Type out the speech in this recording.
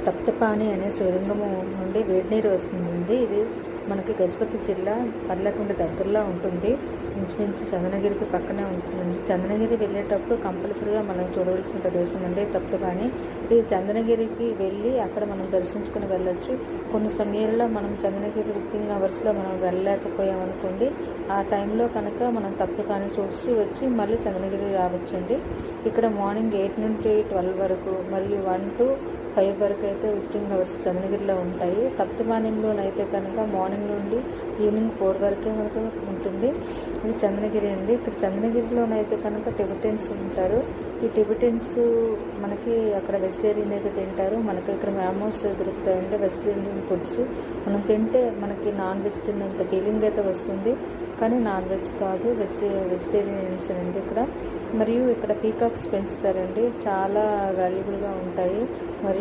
తప్తపాని అనే శివలింగము నుండి వేడి నీరు వస్తుందండి. ఇది మనకి గజపతి జిల్లా పర్లకొండ దగ్గరలో ఉంటుంది. ఇంచుమించు చందనగిరికి పక్కనే ఉంటుందండి. చందనగిరి వెళ్ళేటప్పుడు కంపల్సరీగా మనం చూడవలసిన ప్రదేశం అండి తప్తపాని. ఈ చందనగిరికి వెళ్ళి అక్కడ మనం దర్శించుకుని వెళ్ళొచ్చు. కొన్ని సమయాల్లో మనం చందనగిరి విజిటింగ్ అవర్స్లో మనం వెళ్ళలేకపోయామనుకోండి, ఆ టైంలో కనుక మనం తప్తపాని చూసి వచ్చి మళ్ళీ చందనగిరి రావచ్చండి. ఇక్కడ మార్నింగ్ 8 నుండి 12 వరకు మరియు 1 to 5 వరకు అయితే విజిటింగ్ అవర్స్ చందనగిరిలో ఉంటాయి. తప్తపానిలోనైతే కనుక మార్నింగ్ నుండి ఈవినింగ్ 4 వరకే మనకు ఉంటుంది. ఇది చందనగిరి అండి. ఇక్కడ చందనగిరిలోనైతే కనుక టిబెటన్స్ ఉంటారు. ఈ టిబెటన్స్ మనకి అక్కడ వెజిటేరియన్ అయితే తింటారు. మనకి ఇక్కడ మ్యామోస్ దొరుకుతాయంటే వెజిటేరియన్ ఫుడ్స్. మనం తింటే మనకి నాన్ వెజ్ తిన్నంత ఫీలింగ్ అయితే వస్తుంది, కానీ నాన్ వెజ్ కాదు, వెజిటేరియన్స్ అండి ఇక్కడ. మరియు ఇక్కడ పీకాక్స్ పెంచుతారండి, చాలా వాల్యుబుల్గా ఉంటాయి. మరియు